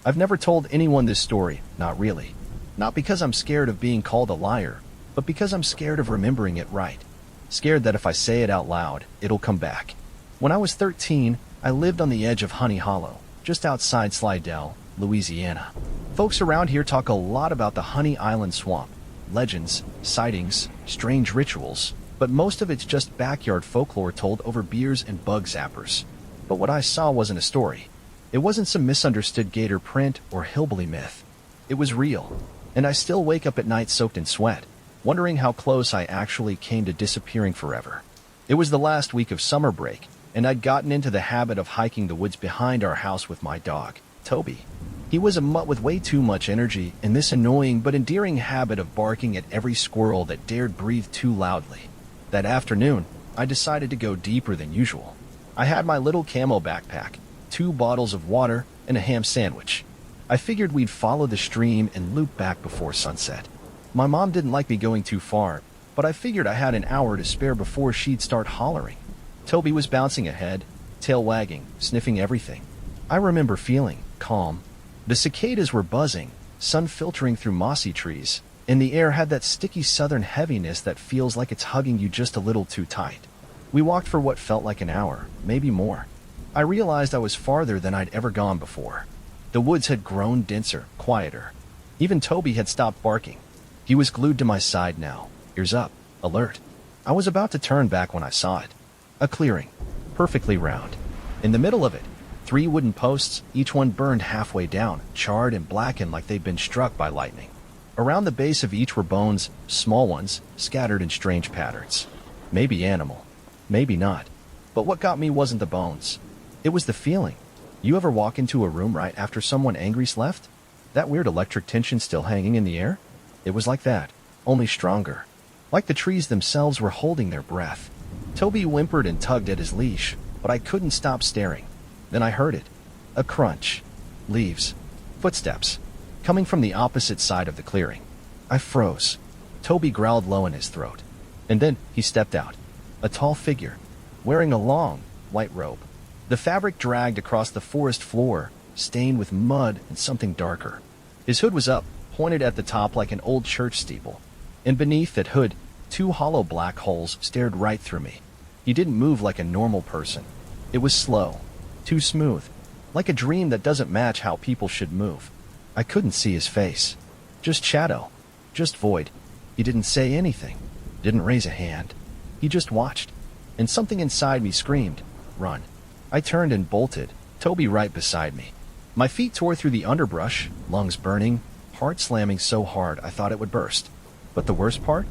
I've never told anyone this story, not really. Not because I'm scared of being called a liar, but because I'm scared of remembering it right. Scared that if I say it out loud, it'll come back. When I was 13, I lived on the edge of Honey Hollow, just outside Slidell, Louisiana. Folks around here talk a lot about the Honey Island Swamp, legends, sightings, strange rituals, but most of it's just backyard folklore told over beers and bug zappers. But what I saw wasn't a story. It wasn't some misunderstood gator print or hillbilly myth. It was real, and I still wake up at night soaked in sweat, wondering how close I actually came to disappearing forever. It was the last week of summer break, and I'd gotten into the habit of hiking the woods behind our house with my dog, Toby. He was a mutt with way too much energy and this annoying but endearing habit of barking at every squirrel that dared breathe too loudly. That afternoon, I decided to go deeper than usual. I had my little camo backpack, 2 bottles of water, and a ham sandwich. I figured we'd follow the stream and loop back before sunset. My mom didn't like me going too far, but I figured I had an hour to spare before she'd start hollering. Toby was bouncing ahead, tail wagging, sniffing everything. I remember feeling calm. The cicadas were buzzing, sun filtering through mossy trees, and the air had that sticky southern heaviness that feels like it's hugging you just a little too tight. We walked for what felt like an hour, maybe more. I realized I was farther than I'd ever gone before. The woods had grown denser, quieter. Even Toby had stopped barking. He was glued to my side now, ears up, alert. I was about to turn back when I saw it. A clearing, perfectly round. In the middle of it, 3 wooden posts, each one burned halfway down, charred and blackened like they'd been struck by lightning. Around the base of each were bones, small ones, scattered in strange patterns. Maybe animal, maybe not. But what got me wasn't the bones. It was the feeling. You ever walk into a room right after someone angry's left? That weird electric tension still hanging in the air? It was like that, only stronger. Like the trees themselves were holding their breath. Toby whimpered and tugged at his leash, but I couldn't stop staring. Then I heard it. A crunch. Leaves. Footsteps. Coming from the opposite side of the clearing. I froze. Toby growled low in his throat. And then he stepped out. A tall figure, wearing a long, white robe. The fabric dragged across the forest floor, stained with mud and something darker. His hood was up, pointed at the top like an old church steeple. And beneath that hood, 2 hollow black holes stared right through me. He didn't move like a normal person. It was slow, too smooth, like a dream that doesn't match how people should move. I couldn't see his face. Just shadow. Just void. He didn't say anything. Didn't raise a hand. He just watched. And something inside me screamed, "Run." I turned and bolted, Toby right beside me. My feet tore through the underbrush, lungs burning, heart slamming so hard I thought it would burst. But the worst part?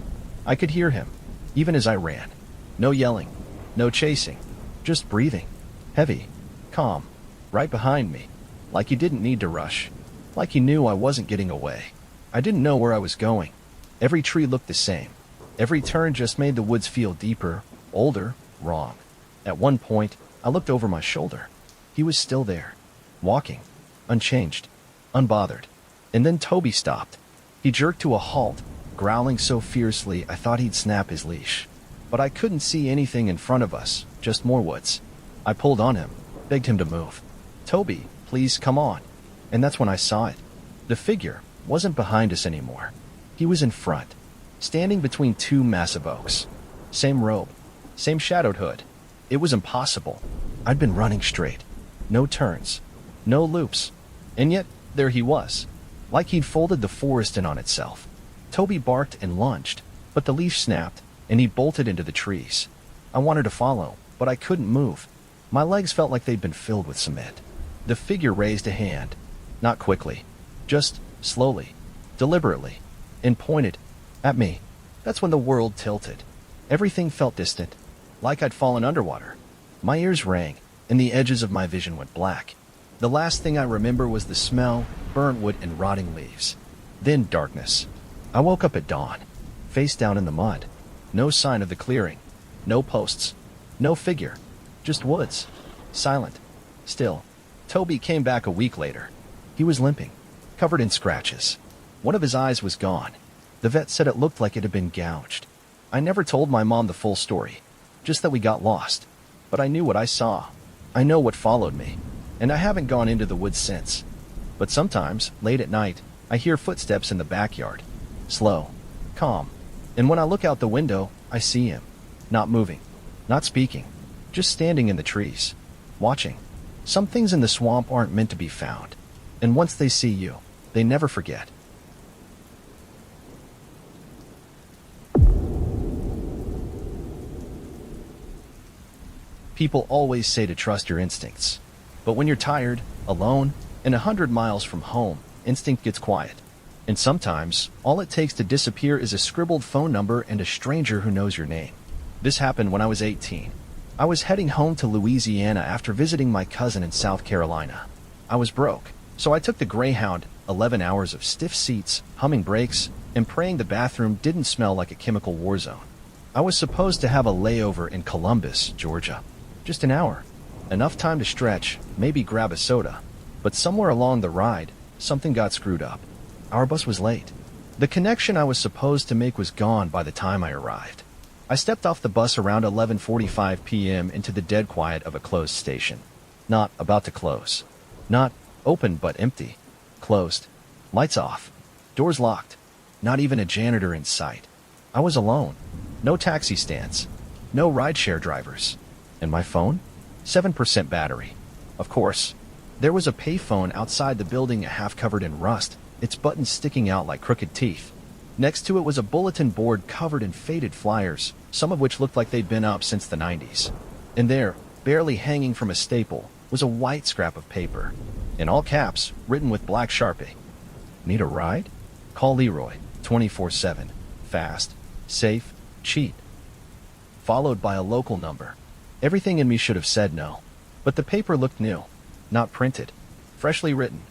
I could hear him, even as I ran. No yelling. No chasing. Just breathing. Heavy. Calm. Right behind me. Like he didn't need to rush. Like he knew I wasn't getting away. I didn't know where I was going. Every tree looked the same. Every turn just made the woods feel deeper, older, wrong. At one point, I looked over my shoulder. He was still there. Walking. Unchanged. Unbothered. And then Toby stopped. He jerked to a halt, growling so fiercely I thought he'd snap his leash. But I couldn't see anything in front of us, just more woods. I pulled on him, begged him to move. "Toby, please come on." And that's when I saw it. The figure wasn't behind us anymore. He was in front, standing between 2 massive oaks. Same robe, same shadowed hood. It was impossible. I'd been running straight. No turns, no loops. And yet, there he was, like he'd folded the forest in on itself. Toby barked and lunged, but the leash snapped, and he bolted into the trees. I wanted to follow, but I couldn't move. My legs felt like they'd been filled with cement. The figure raised a hand, not quickly, just slowly, deliberately, and pointed at me. That's when the world tilted. Everything felt distant, like I'd fallen underwater. My ears rang, and the edges of my vision went black. The last thing I remember was the smell, burnt wood and rotting leaves. Then darkness. I woke up at dawn, face down in the mud. No sign of the clearing. No posts. No figure. Just woods. Silent. Still. Toby came back a week later. He was limping, covered in scratches. One of his eyes was gone. The vet said it looked like it had been gouged. I never told my mom the full story, just that we got lost. But I knew what I saw. I know what followed me. And I haven't gone into the woods since. But sometimes, late at night, I hear footsteps in the backyard. Slow, calm. And when I look out the window, I see him. Not moving, not speaking, just standing in the trees, watching. Some things in the swamp aren't meant to be found. And once they see you, they never forget. People always say to trust your instincts. But when you're tired, alone, and 100 miles from home, instinct gets quiet. And sometimes, all it takes to disappear is a scribbled phone number and a stranger who knows your name. This happened when I was 18. I was heading home to Louisiana after visiting my cousin in South Carolina. I was broke, so I took the Greyhound, 11 hours of stiff seats, humming brakes, and praying the bathroom didn't smell like a chemical war zone. I was supposed to have a layover in Columbus, Georgia. Just an hour. Enough time to stretch, maybe grab a soda. But somewhere along the ride, something got screwed up. Our bus was late. The connection I was supposed to make was gone by the time I arrived. I stepped off the bus around 11:45 p.m. into the dead quiet of a closed station. Not about to close. Not open but empty. Closed. Lights off. Doors locked. Not even a janitor in sight. I was alone. No taxi stands. No rideshare drivers. And my phone? 7% battery. Of course. There was a payphone outside the building, half covered in rust, its buttons sticking out like crooked teeth. Next to it was a bulletin board covered in faded flyers, some of which looked like they'd been up since the 90s. And there, barely hanging from a staple, was a white scrap of paper. In all caps, written with black Sharpie. Need a ride? Call Leroy, 24/7. Fast, safe, cheap. Followed by a local number. Everything in me should have said no. But the paper looked new. Not printed. Freshly written.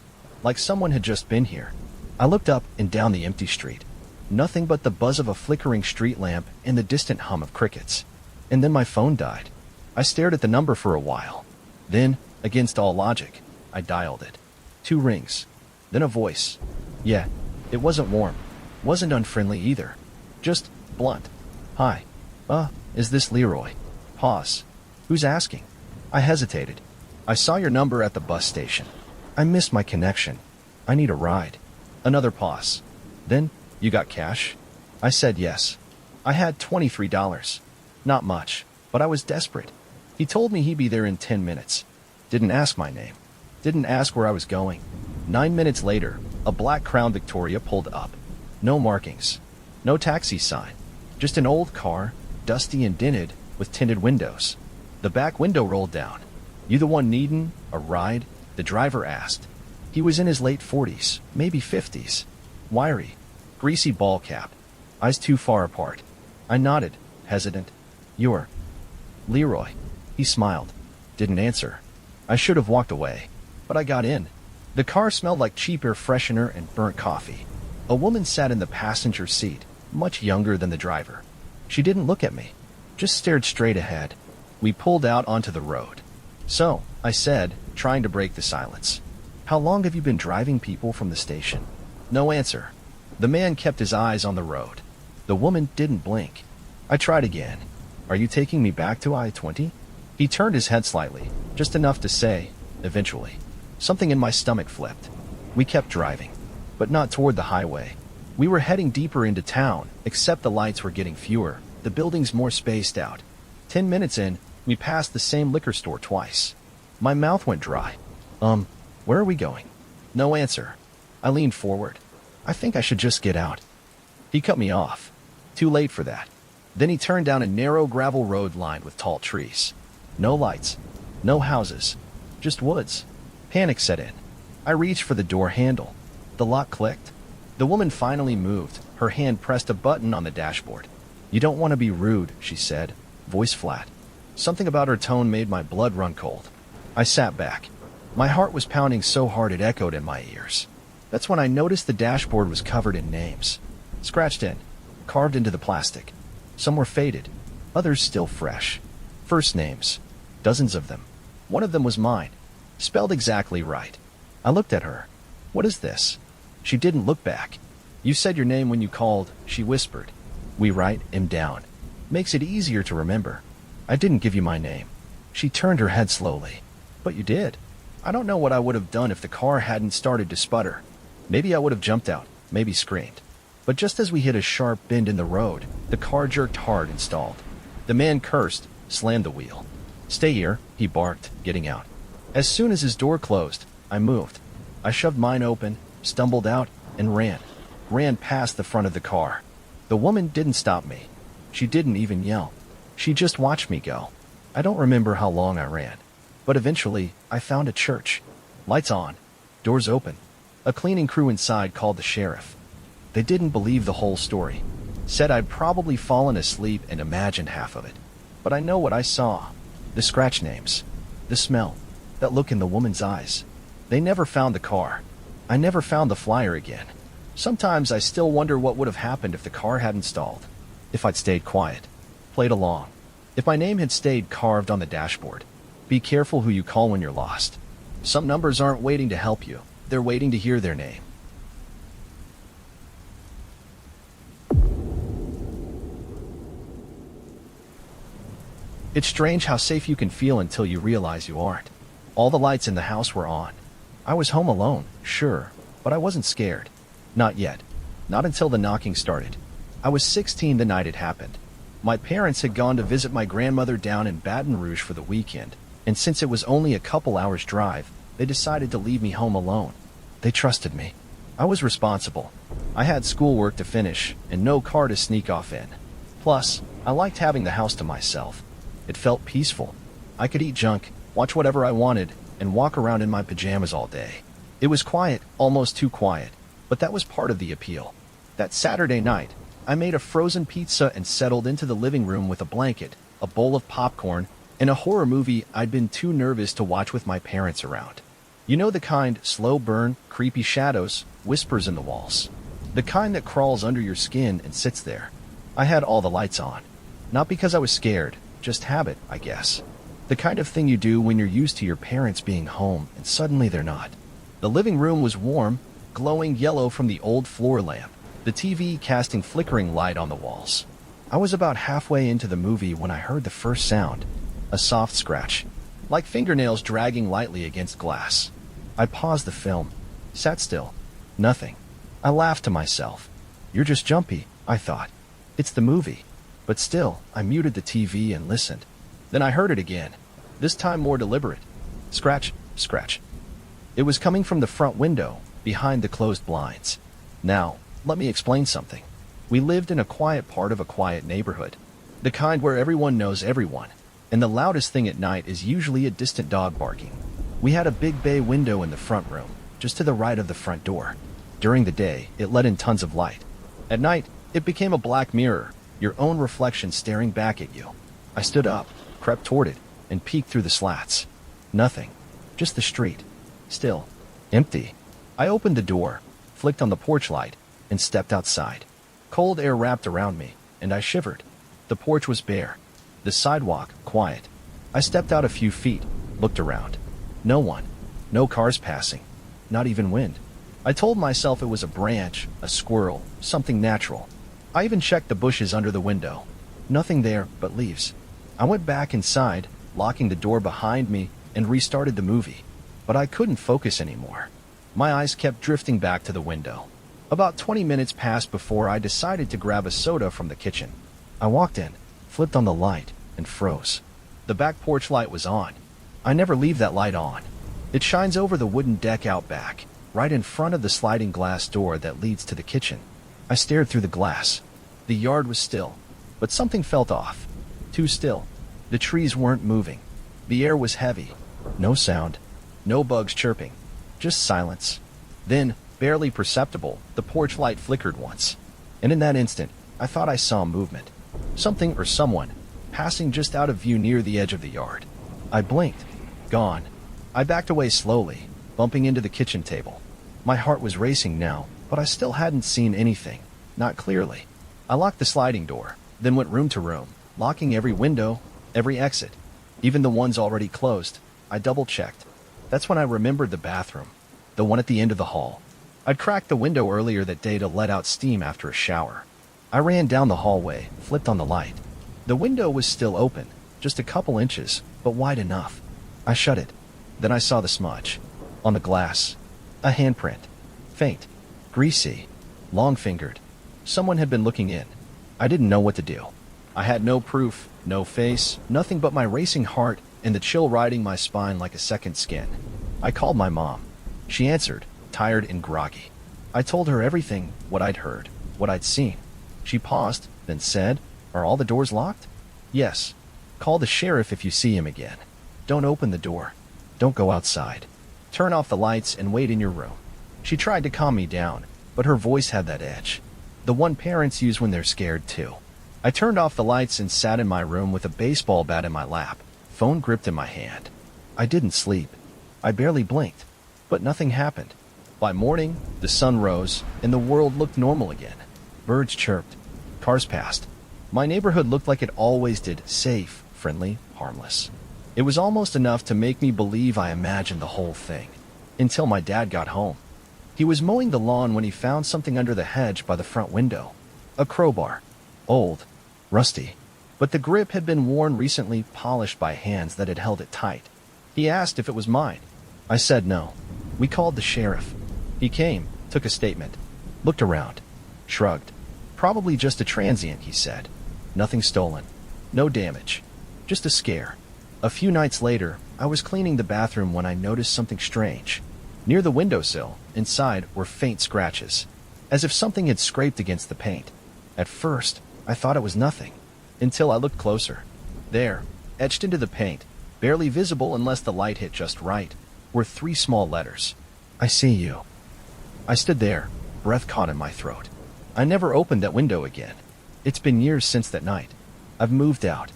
Like someone had just been here. I looked up and down the empty street. Nothing but the buzz of a flickering street lamp and the distant hum of crickets. And then my phone died. I stared at the number for a while. Then, against all logic, I dialed it. 2 rings. Then a voice. Yeah, it wasn't warm. Wasn't unfriendly either. Just blunt. Hi. Is this Leroy? Pause. Who's asking? I hesitated. I saw your number at the bus station. I missed my connection. I need a ride. Another pause. Then, you got cash? I said yes. I had $23. Not much, but I was desperate. He told me he'd be there in 10 minutes. Didn't ask my name. Didn't ask where I was going. 9 minutes later, a black Crown Victoria pulled up. No markings. No taxi sign. Just an old car, dusty and dented, with tinted windows. The back window rolled down. You the one needin' a ride? The driver asked. He was in his late 40s, maybe 50s. Wiry. Greasy ball cap. Eyes too far apart. I nodded, hesitant. You're Leroy. He smiled. Didn't answer. I should have walked away. But I got in. The car smelled like cheap air freshener and burnt coffee. A woman sat in the passenger seat, much younger than the driver. She didn't look at me. Just stared straight ahead. We pulled out onto the road. So, I said, trying to break the silence. How long have you been driving people from the station? No answer. The man kept his eyes on the road. The woman didn't blink. I tried again. Are you taking me back to I-20? He turned his head slightly, just enough to say, eventually. Something in my stomach flipped. We kept driving, but not toward the highway. We were heading deeper into town, except the lights were getting fewer, the buildings more spaced out. 10 minutes in, we passed the same liquor store twice. My mouth went dry. Where are we going? No answer. I leaned forward. I think I should just get out. He cut me off. Too late for that. Then he turned down a narrow gravel road lined with tall trees. No lights. No houses. Just woods. Panic set in. I reached for the door handle. The lock clicked. The woman finally moved. Her hand pressed a button on the dashboard. You don't want to be rude, she said, voice flat. Something about her tone made my blood run cold. I sat back. My heart was pounding so hard it echoed in my ears. That's when I noticed the dashboard was covered in names. Scratched in. Carved into the plastic. Some were faded. Others still fresh. First names. Dozens of them. One of them was mine. Spelled exactly right. I looked at her. What is this? She didn't look back. You said your name when you called, she whispered. We write him down. Makes it easier to remember. I didn't give you my name. She turned her head slowly. But you did. I don't know what I would have done if the car hadn't started to sputter. Maybe I would have jumped out, maybe screamed. But just as we hit a sharp bend in the road, the car jerked hard and stalled. The man cursed, slammed the wheel. "Stay here," he barked, getting out. As soon as his door closed, I moved. I shoved mine open, stumbled out, and ran past the front of the car. The woman didn't stop me. She didn't even yell. She just watched me go. I don't remember how long I ran, but eventually I found a church. Lights on, doors open. A cleaning crew inside called the sheriff. They didn't believe the whole story. Said I'd probably fallen asleep and imagined half of it. But I know what I saw. The scratch names. The smell. That look in the woman's eyes. They never found the car. I never found the flyer again. Sometimes I still wonder what would have happened if the car hadn't stalled. If I'd stayed quiet. Played along. If my name had stayed carved on the dashboard. Be careful who you call when you're lost. Some numbers aren't waiting to help you. They're waiting to hear their name. It's strange how safe you can feel until you realize you aren't. All the lights in the house were on. I was home alone, sure, but I wasn't scared. Not yet. Not until the knocking started. I was 16 the night it happened. My parents had gone to visit my grandmother down in Baton Rouge for the weekend, and since it was only a couple hours' drive, they decided to leave me home alone. They trusted me. I was responsible. I had schoolwork to finish, and no car to sneak off in. Plus, I liked having the house to myself. It felt peaceful. I could eat junk, watch whatever I wanted, and walk around in my pajamas all day. It was quiet, almost too quiet, but that was part of the appeal. That Saturday night, I made a frozen pizza and settled into the living room with a blanket, a bowl of popcorn, and a horror movie I'd been too nervous to watch with my parents around. You know the kind, slow burn, creepy shadows, whispers in the walls. The kind that crawls under your skin and sits there. I had all the lights on. Not because I was scared, just habit, I guess. The kind of thing you do when you're used to your parents being home and suddenly they're not. The living room was warm, glowing yellow from the old floor lamp, the TV casting flickering light on the walls. I was about halfway into the movie when I heard the first sound, a soft scratch, like fingernails dragging lightly against glass. I paused the film, sat still, nothing. I laughed to myself. You're just jumpy, I thought. It's the movie. But still, I muted the TV and listened. Then I heard it again, this time more deliberate. Scratch, scratch. It was coming from the front window, behind the closed blinds. Now, let me explain something. We lived in a quiet part of a quiet neighborhood. The kind where everyone knows everyone, and the loudest thing at night is usually a distant dog barking. We had a big bay window in the front room, just to the right of the front door. During the day, it let in tons of light. At night, it became a black mirror, your own reflection staring back at you. I stood up, crept toward it, and peeked through the slats. Nothing. Just the street. Still. Empty. I opened the door, flicked on the porch light, and stepped outside. Cold air wrapped around me, and I shivered. The porch was bare. The sidewalk, quiet. I stepped out a few feet, looked around. No one. No cars passing. Not even wind. I told myself it was a branch, a squirrel, something natural. I even checked the bushes under the window. Nothing there but leaves. I went back inside, locking the door behind me, and restarted the movie. But I couldn't focus anymore. My eyes kept drifting back to the window. About 20 minutes passed before I decided to grab a soda from the kitchen. I walked in, flipped on the light, and froze. The back porch light was on. I never leave that light on. It shines over the wooden deck out back, right in front of the sliding glass door that leads to the kitchen. I stared through the glass. The yard was still, but something felt off. Too still. The trees weren't moving. The air was heavy. No sound. No bugs chirping. Just silence. Then, barely perceptible, the porch light flickered once. And in that instant, I thought I saw movement. Something or someone, passing just out of view near the edge of the yard. I blinked. Gone. I backed away slowly, bumping into the kitchen table. My heart was racing now, but I still hadn't seen anything. Not clearly. I locked the sliding door, then went room to room, locking every window, every exit. Even the ones already closed, I double-checked. That's when I remembered the bathroom, the one at the end of the hall. I'd cracked the window earlier that day to let out steam after a shower. I ran down the hallway, flipped on the light. The window was still open, just a couple inches, but wide enough. I shut it. Then I saw the smudge. On the glass. A handprint. Faint. Greasy. Long-fingered. Someone had been looking in. I didn't know what to do. I had no proof, no face, nothing but my racing heart and the chill riding my spine like a second skin. I called my mom. She answered, tired and groggy. I told her everything, what I'd heard, what I'd seen. She paused, then said, "Are all the doors locked?" "Yes." "Call the sheriff if you see him again. Don't open the door. Don't go outside. Turn off the lights and wait in your room." She tried to calm me down, but her voice had that edge. The one parents use when they're scared too. I turned off the lights and sat in my room with a baseball bat in my lap, phone gripped in my hand. I didn't sleep. I barely blinked, but nothing happened. By morning, the sun rose, and the world looked normal again. Birds chirped. Cars passed. My neighborhood looked like it always did, safe, friendly, harmless. It was almost enough to make me believe I imagined the whole thing. Until my dad got home. He was mowing the lawn when he found something under the hedge by the front window. A crowbar. Old. Rusty. But the grip had been worn recently, polished by hands that had held it tight. He asked if it was mine. I said no. We called the sheriff. He came, took a statement, looked around, shrugged. "Probably just a transient," he said. "Nothing stolen. No damage. Just a scare." A few nights later, I was cleaning the bathroom when I noticed something strange. Near the windowsill, inside, were faint scratches, as if something had scraped against the paint. At first, I thought it was nothing, until I looked closer. There, etched into the paint, barely visible unless the light hit just right, were 3 small letters. "I see you." I stood there, breath caught in my throat. I never opened that window again. It's been years since that night. I've moved out.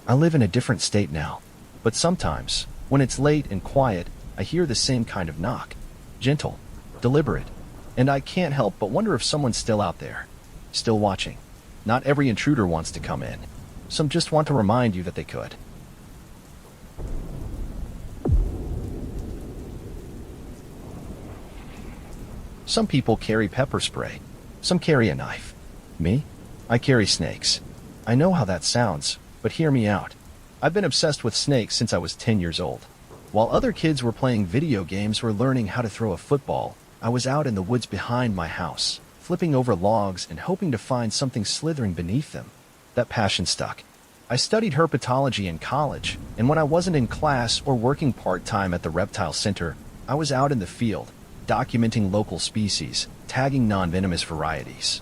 I live in a different state now. But sometimes, when it's late and quiet, I hear the same kind of knock. Gentle, deliberate, and I can't help but wonder if someone's still out there, still watching. Not every intruder wants to come in. Some just want to remind you that they could. Some people carry pepper spray. Some carry a knife. Me? I carry snakes. I know how that sounds, but hear me out. I've been obsessed with snakes since I was 10 years old. While other kids were playing video games or learning how to throw a football, I was out in the woods behind my house, flipping over logs and hoping to find something slithering beneath them. That passion stuck. I studied herpetology in college, and when I wasn't in class or working part-time at the reptile center, I was out in the field, documenting local species, tagging non-venomous varieties,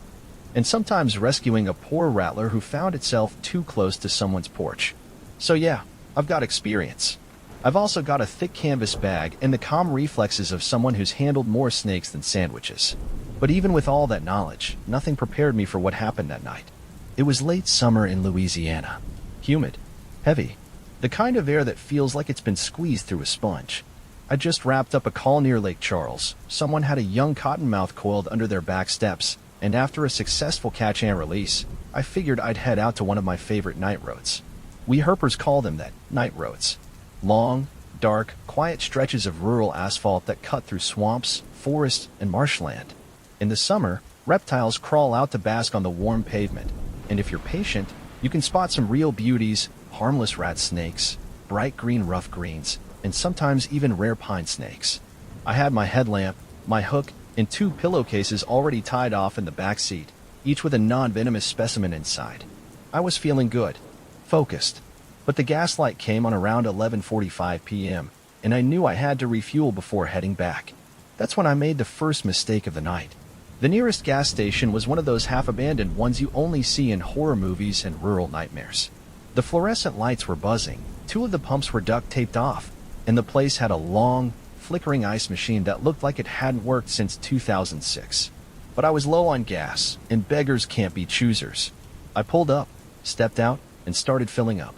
and sometimes rescuing a poor rattler who found itself too close to someone's porch. So yeah, I've got experience. I've also got a thick canvas bag and the calm reflexes of someone who's handled more snakes than sandwiches. But even with all that knowledge, nothing prepared me for what happened that night. It was late summer in Louisiana. Humid. Heavy. The kind of air that feels like it's been squeezed through a sponge. I just wrapped up a call near Lake Charles. Someone had a young cottonmouth coiled under their back steps, and after a successful catch and release, I figured I'd head out to one of my favorite night roads. We herpers call them that, night roads. Long, dark, quiet stretches of rural asphalt that cut through swamps, forests, and marshland. In the summer, reptiles crawl out to bask on the warm pavement, and if you're patient, you can spot some real beauties, harmless rat snakes, bright green rough greens, and sometimes even rare pine snakes. I had my headlamp, my hook, and 2 pillowcases already tied off in the back seat, each with a non-venomous specimen inside. I was feeling good, focused, but the gaslight came on around 11:45 p.m., and I knew I had to refuel before heading back. That's when I made the first mistake of the night. The nearest gas station was one of those half-abandoned ones you only see in horror movies and rural nightmares. The fluorescent lights were buzzing, 2 of the pumps were duct-taped off, and the place had a long, flickering ice machine that looked like it hadn't worked since 2006. But I was low on gas, and beggars can't be choosers. I pulled up, stepped out, and started filling up.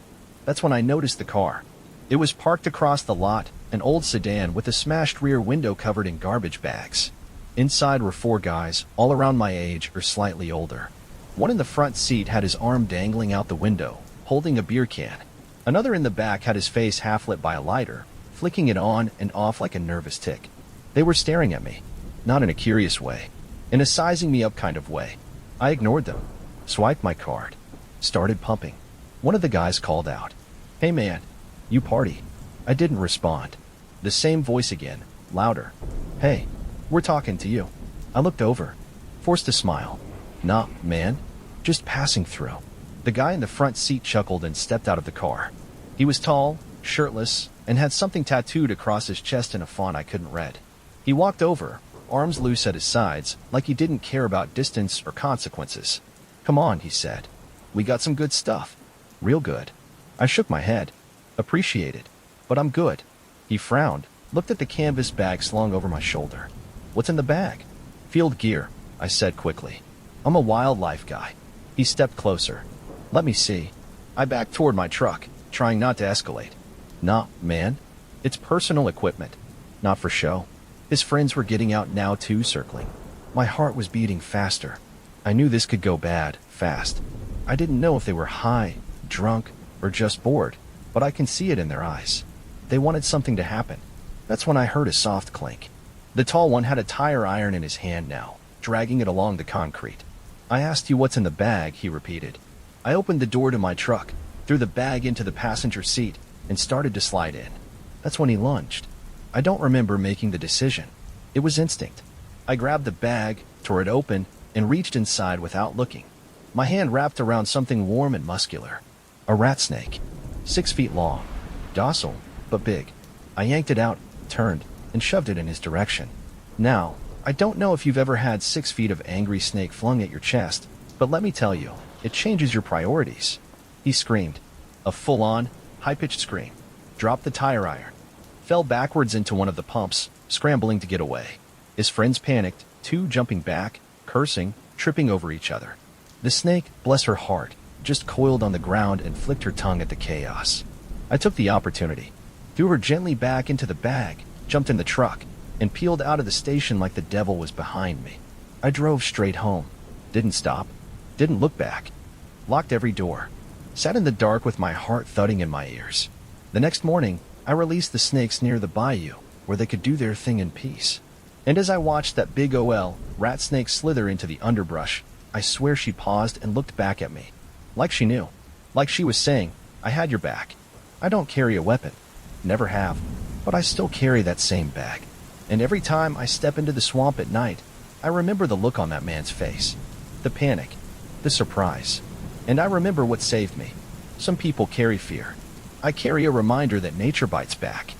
That's when I noticed the car. It was parked across the lot, an old sedan with a smashed rear window covered in garbage bags. Inside were 4 guys, all around my age or slightly older. One in the front seat had his arm dangling out the window, holding a beer can. Another in the back had his face half lit by a lighter, flicking it on and off like a nervous tick. They were staring at me, not in a curious way, in a sizing me up kind of way. I ignored them, swiped my card, started pumping. One of the guys called out, "Hey man, you party?" I didn't respond. The same voice again, louder. "Hey, we're talking to you." I looked over, forced a smile. "Nah, man. Just passing through." The guy in the front seat chuckled and stepped out of the car. He was tall, shirtless, and had something tattooed across his chest in a font I couldn't read. He walked over, arms loose at his sides, like he didn't care about distance or consequences. "Come on," he said. "We got some good stuff. Real good." I shook my head. "Appreciate it. But I'm good." He frowned, looked at the canvas bag slung over my shoulder. "What's in the bag?" "Field gear," I said quickly. "I'm a wildlife guy." He stepped closer. "Let me see." I backed toward my truck, trying not to escalate. "Nah, man. It's personal equipment. Not for show." His friends were getting out now too, circling. My heart was beating faster. I knew this could go bad, fast. I didn't know if they were high, drunk, or just bored, but I can see it in their eyes. They wanted something to happen. That's when I heard a soft clink. The tall one had a tire iron in his hand now, dragging it along the concrete. "I asked you what's in the bag," he repeated. I opened the door to my truck, threw the bag into the passenger seat, and started to slide in. That's when he lunged. I don't remember making the decision. It was instinct. I grabbed the bag, tore it open, and reached inside without looking. My hand wrapped around something warm and muscular. A rat snake. 6 feet long. Docile, but big. I yanked it out, turned, and shoved it in his direction. Now, I don't know if you've ever had 6 feet of angry snake flung at your chest, but let me tell you, it changes your priorities. He screamed. A full-on, high-pitched scream. Dropped the tire iron. Fell backwards into one of the pumps, scrambling to get away. His friends panicked, too, jumping back, cursing, tripping over each other. The snake, bless her heart, just coiled on the ground and flicked her tongue at the chaos. I took the opportunity, threw her gently back into the bag, jumped in the truck, and peeled out of the station like the devil was behind me. I drove straight home. Didn't stop. Didn't look back. Locked every door. Sat in the dark with my heart thudding in my ears. The next morning, I released the snakes near the bayou, where they could do their thing in peace. And as I watched that big rat snake slither into the underbrush, I swear she paused and looked back at me. Like she knew. Like she was saying, "I had your back. I don't carry a weapon. Never have. But I still carry that same bag. And every time I step into the swamp at night, I remember the look on that man's face. The panic. The surprise. And I remember what saved me. Some people carry fear. I carry a reminder that nature bites back."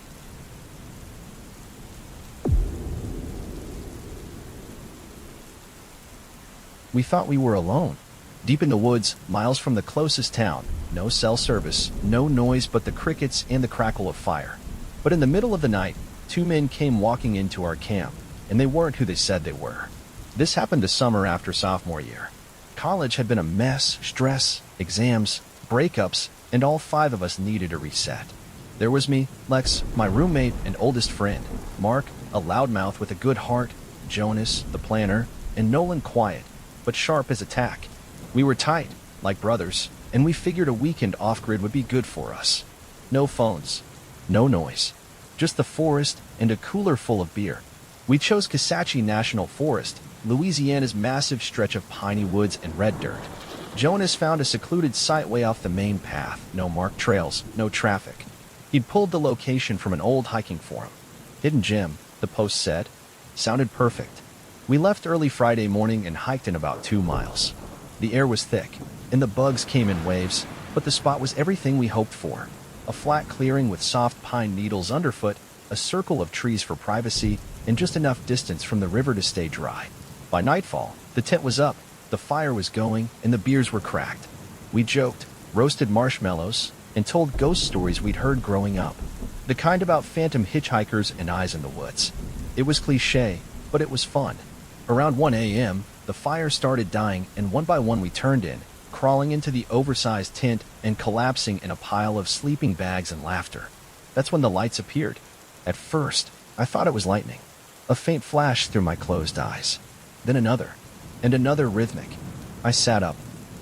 We thought we were alone. Deep in the woods, miles from the closest town. No cell service, no noise but the crickets and the crackle of fire. But in the middle of the night, 2 men came walking into our camp, and they weren't who they said they were. This happened the summer after sophomore year. College had been a mess, stress, exams, breakups, and all 5 of us needed a reset. There was me, Lex, my roommate and oldest friend, Mark, a loudmouth with a good heart, Jonas, the planner, and Nolan, quiet, but sharp as a tack. We were tight, like brothers, and we figured a weekend off-grid would be good for us. No phones, no noise, just the forest and a cooler full of beer. We chose Kisatchie National Forest, Louisiana's massive stretch of piney woods and red dirt. Jonas found a secluded site way off the main path, no marked trails, no traffic. He'd pulled the location from an old hiking forum. Hidden gem, the post said. Sounded perfect. We left early Friday morning and hiked in about 2 miles. The air was thick, and the bugs came in waves, but the spot was everything we hoped for. A flat clearing with soft pine needles underfoot, a circle of trees for privacy, and just enough distance from the river to stay dry. By nightfall, the tent was up, the fire was going, and the beers were cracked. We joked, roasted marshmallows, and told ghost stories we'd heard growing up. The kind about phantom hitchhikers and eyes in the woods. It was cliché, but it was fun. Around 1 a.m., the fire started dying, and one by one we turned in, crawling into the oversized tent and collapsing in a pile of sleeping bags and laughter. That's when the lights appeared. At first, I thought it was lightning. A faint flash through my closed eyes. Then another, and another rhythmic. I sat up.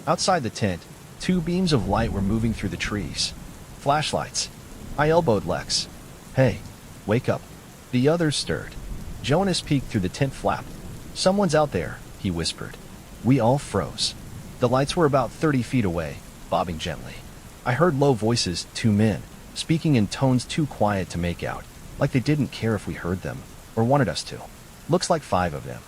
Outside the tent, 2 beams of light were moving through the trees. Flashlights. I elbowed Lex. "Hey, wake up." The others stirred. Jonas peeked through the tent flap. "Someone's out there," he whispered. We all froze. The lights were about 30 feet away, bobbing gently. I heard low voices, 2 men, speaking in tones too quiet to make out. like they didn't care if we heard them or wanted us to. Looks like 5 of them.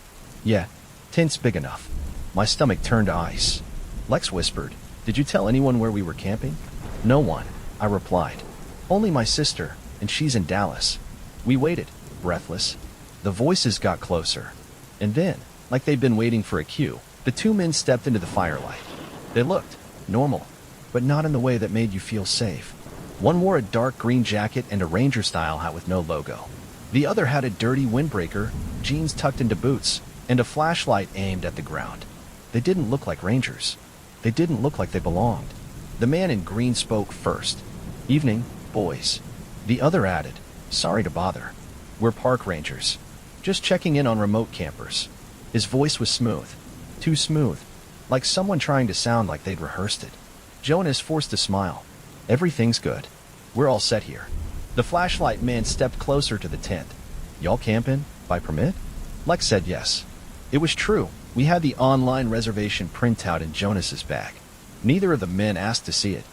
Yeah, tent's big enough. My stomach turned to ice. Lex whispered, "Did you tell anyone where we were camping?" "No one," I replied. "Only my sister, and she's in Dallas." We waited, breathless. The voices got closer. And then, like they'd been waiting for a cue, the 2 men stepped into the firelight. They looked normal, but not in the way that made you feel safe. One wore a dark green jacket and a Ranger-style hat with no logo. The other had a dirty windbreaker, jeans tucked into boots, and a flashlight aimed at the ground. They didn't look like Rangers. They didn't look like they belonged. The man in green spoke first. "Evening, boys." The other added, "Sorry to bother. We're park rangers. Just checking in on remote campers." His voice was smooth. Too smooth. Like someone trying to sound like they'd rehearsed it. Jonas forced a smile. "Everything's good. We're all set here." The flashlight man stepped closer to the tent. "Y'all camping? By permit?" Lex said yes. It was true. We had the online reservation printout in Jonas's bag. Neither of the men asked to see it.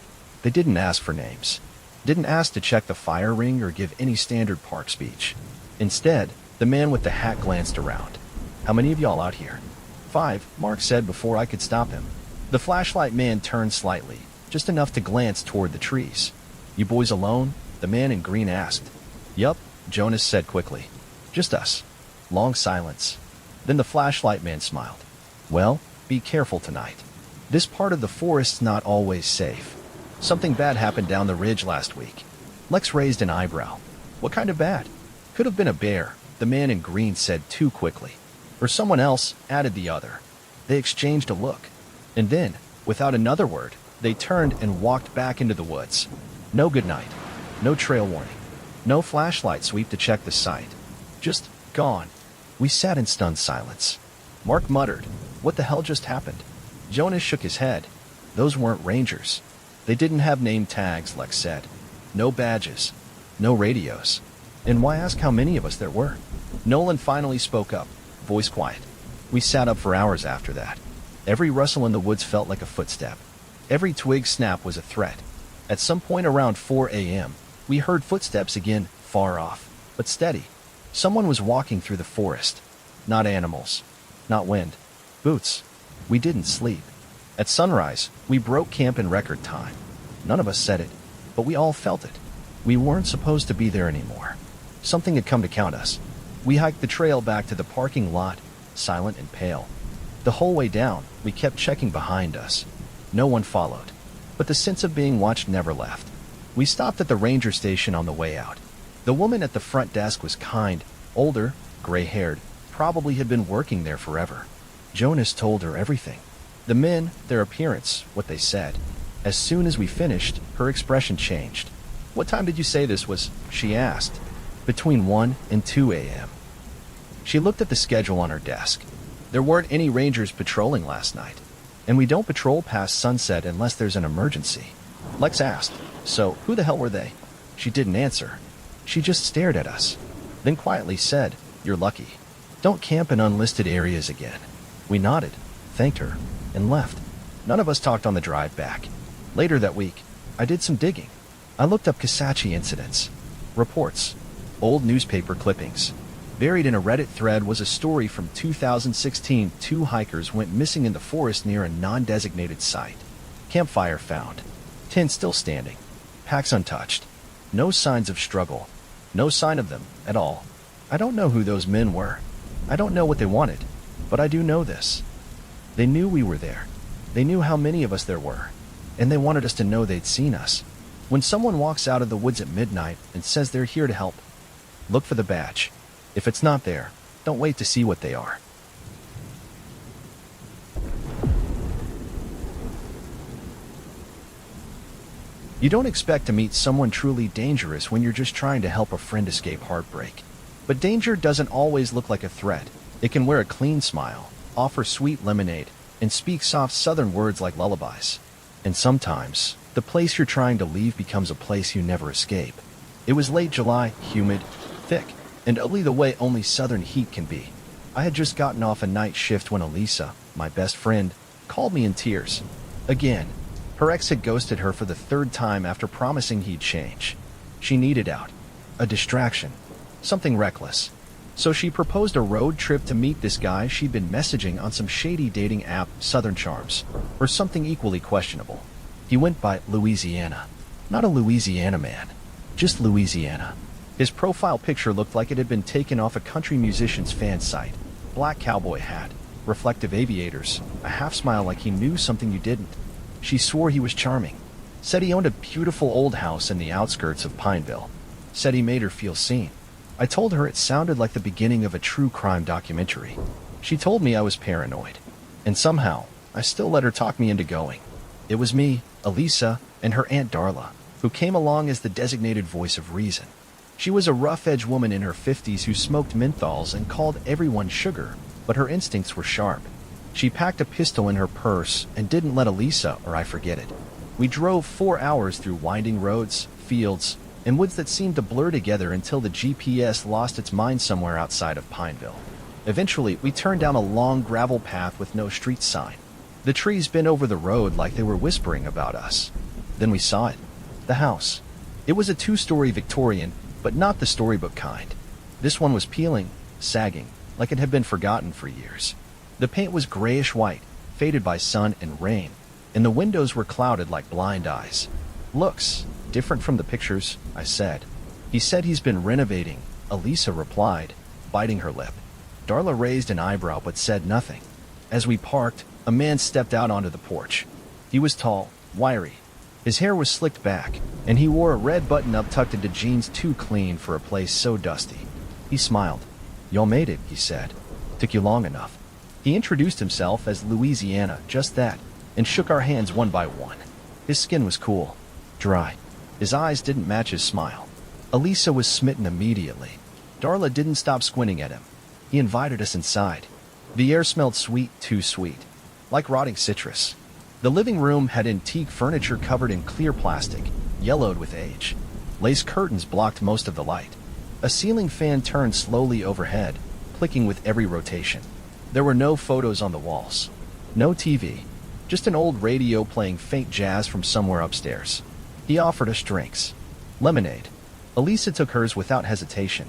They didn't ask for names. Didn't ask to check the fire ring or give any standard park speech. Instead, the man with the hat glanced around. "How many of y'all out here?" "5, Mark said before I could stop him. The flashlight man turned slightly, just enough to glance toward the trees. "You boys alone?" the man in green asked. "Yup," Jonas said quickly. "Just us." Long silence. Then the flashlight man smiled. "Well, be careful tonight. This part of the forest's not always safe. Something bad happened down the ridge last week." Lex raised an eyebrow. "What kind of bad?" "Could have been a bear," the man in green said too quickly. "Or someone else," added the other. They exchanged a look. And then, without another word, they turned and walked back into the woods. No goodnight. No trail warning. No flashlight sweep to check the site. Just gone. We sat in stunned silence. Mark muttered, "What the hell just happened?" Jonas shook his head. "Those weren't Rangers. They didn't have name tags," Lex said. "No badges. No radios. And why ask how many of us there were?" Nolan finally spoke up, voice quiet. We sat up for hours after that. Every rustle in the woods felt like a footstep. Every twig snap was a threat. At some point around 4 a.m., we heard footsteps again, far off, but steady. Someone was walking through the forest. Not animals. Not wind. Boots. We didn't sleep. At sunrise, we broke camp in record time. None of us said it, but we all felt it. We weren't supposed to be there anymore. Something had come to count us. We hiked the trail back to the parking lot, silent and pale. The whole way down, we kept checking behind us. No one followed, but the sense of being watched never left. We stopped at the ranger station on the way out. The woman at the front desk was kind, older, gray-haired, probably had been working there forever. Jonas told her everything. The men, their appearance, what they said. As soon as we finished, her expression changed. "What time did you say this was?" she asked. "Between 1 and 2 a.m. She looked at the schedule on her desk. There weren't any rangers patrolling last night. And we don't patrol past sunset unless there's an emergency. Lex asked, "So, who the hell were they?" She didn't answer. She just stared at us. Then quietly said, "You're lucky. Don't camp in unlisted areas again." We nodded, thanked her, and left. None of us talked on the drive back. Later that week, I did some digging. I looked up Kisatchie incidents. Reports. Old newspaper clippings. Buried in a Reddit thread was a story from 2016. 2 hikers went missing in the forest near a non-designated site. Campfire found. Tent still standing. Packs untouched. No signs of struggle. No sign of them at all. I don't know who those men were. I don't know what they wanted. But I do know this. They knew we were there. They knew how many of us there were. And they wanted us to know they'd seen us. When someone walks out of the woods at midnight and says they're here to help, look for the badge. If it's not there, don't wait to see what they are. You don't expect to meet someone truly dangerous when you're just trying to help a friend escape heartbreak. But danger doesn't always look like a threat. It can wear a clean smile, offer sweet lemonade, and speak soft southern words like lullabies. And sometimes, the place you're trying to leave becomes a place you never escape. It was late July, humid, thick, and ugly the way only southern heat can be. I had just gotten off a night shift when Elisa, my best friend, called me in tears. Again. Her ex had ghosted her for the 3rd time after promising he'd change. She needed out. A distraction. something reckless. So she proposed a road trip to meet this guy she'd been messaging on some shady dating app, Southern Charms, or something equally questionable. He went by Louisiana. Not a Louisiana man, just Louisiana. His profile picture looked like it had been taken off a country musician's fan site. Black cowboy hat, reflective aviators, a half smile like he knew something you didn't. She swore he was charming. Said he owned a beautiful old house in the outskirts of Pineville. Said he made her feel seen. I told her it sounded like the beginning of a true crime documentary. She told me I was paranoid. And somehow, I still let her talk me into going. It was me, Elisa, and her Aunt Darla, who came along as the designated voice of reason. She was a rough-edged woman in her 50s who smoked menthols and called everyone sugar, but her instincts were sharp. She packed a pistol in her purse and didn't let Elisa or I forget it. We drove 4 hours through winding roads, fields, and woods that seemed to blur together until the GPS lost its mind somewhere outside of Pineville. Eventually, we turned down a long gravel path with no street sign. The trees bent over the road like they were whispering about us. Then we saw it. The house. It was a 2-story Victorian, but not the storybook kind. This one was peeling, sagging, like it had been forgotten for years. The paint was grayish-white, faded by sun and rain, and the windows were clouded like blind eyes. Looks different from the pictures, I said. He said he's been renovating, Elisa replied, biting her lip. Darla raised an eyebrow but said nothing. As we parked, a man stepped out onto the porch. He was tall, wiry. His hair was slicked back, and he wore a red button-up tucked into jeans too clean for a place so dusty. He smiled. "Y'all made it," he said. "Took you long enough." He introduced himself as Louisiana, just that, and shook our hands one by one. His skin was cool, dry. His eyes didn't match his smile. Elisa was smitten immediately. Darla didn't stop squinting at him. He invited us inside. The air smelled sweet, too sweet, like rotting citrus. The living room had antique furniture covered in clear plastic, yellowed with age. Lace curtains blocked most of the light. A ceiling fan turned slowly overhead, clicking with every rotation. There were no photos on the walls. No TV. Just an old radio playing faint jazz from somewhere upstairs. He offered us drinks. Lemonade. Elisa took hers without hesitation.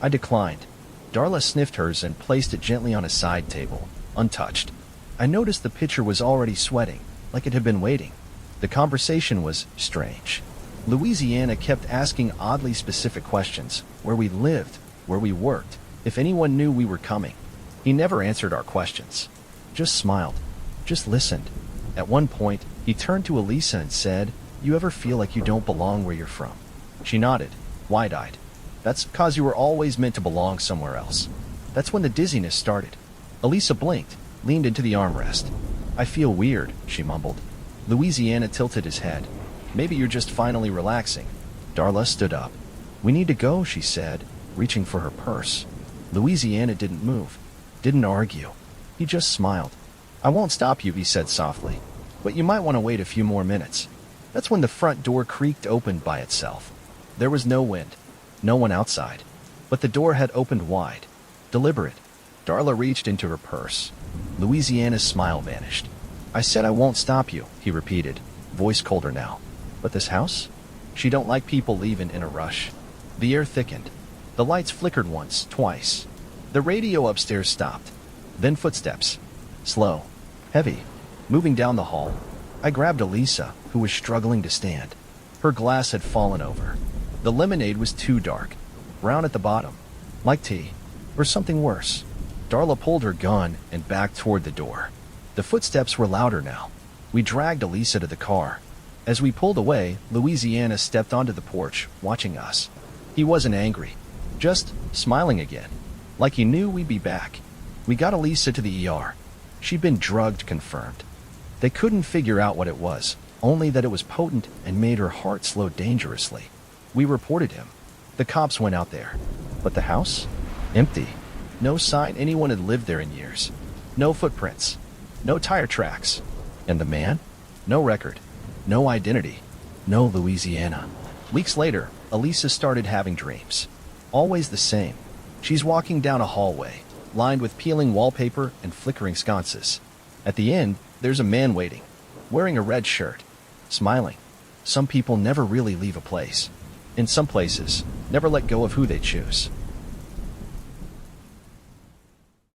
I declined. Darla sniffed hers and placed it gently on a side table, untouched. I noticed the pitcher was already sweating, like it had been waiting. The conversation was strange. Louisiana kept asking oddly specific questions, where we lived, where we worked, if anyone knew we were coming. He never answered our questions. Just smiled. Just listened. At one point, he turned to Elisa and said, "You ever feel like you don't belong where you're from?" She nodded, wide-eyed. "That's 'cause you were always meant to belong somewhere else." That's when the dizziness started. Elisa blinked, leaned into the armrest. "I feel weird," she mumbled. Louisiana tilted his head. "Maybe you're just finally relaxing." Darla stood up. "We need to go," she said, reaching for her purse. Louisiana didn't move, didn't argue. He just smiled. "I won't stop you," he said softly, "but you might want to wait a few more minutes." That's when the front door creaked open by itself. There was no wind, no one outside, but the door had opened wide, deliberate. Darla reached into her purse. Louisiana's smile vanished. "I said I won't stop you," he repeated, voice colder now. "But this house? She don't like people leaving in a rush." The air thickened. The lights flickered once, twice. The radio upstairs stopped. Then footsteps. Slow, heavy, moving down the hall. I grabbed Elisa, who was struggling to stand. Her glass had fallen over. The lemonade was too dark, brown at the bottom, like tea, or something worse. Darla pulled her gun and backed toward the door. The footsteps were louder now. We dragged Elisa to the car. As we pulled away, Louisiana stepped onto the porch, watching us. He wasn't angry, just smiling again, like he knew we'd be back. We got Elisa to the ER. She'd been drugged, confirmed. They couldn't figure out what it was, only that it was potent and made her heart slow dangerously. We reported him. The cops went out there. But the house? Empty. No sign anyone had lived there in years. No footprints. No tire tracks. And the man? No record. No identity. No Louisiana. Weeks later, Elisa started having dreams. Always the same. She's walking down a hallway, lined with peeling wallpaper and flickering sconces. At the end, there's a man waiting, wearing a red shirt, smiling. Some people never really leave a place. In some places, never let go of who they choose.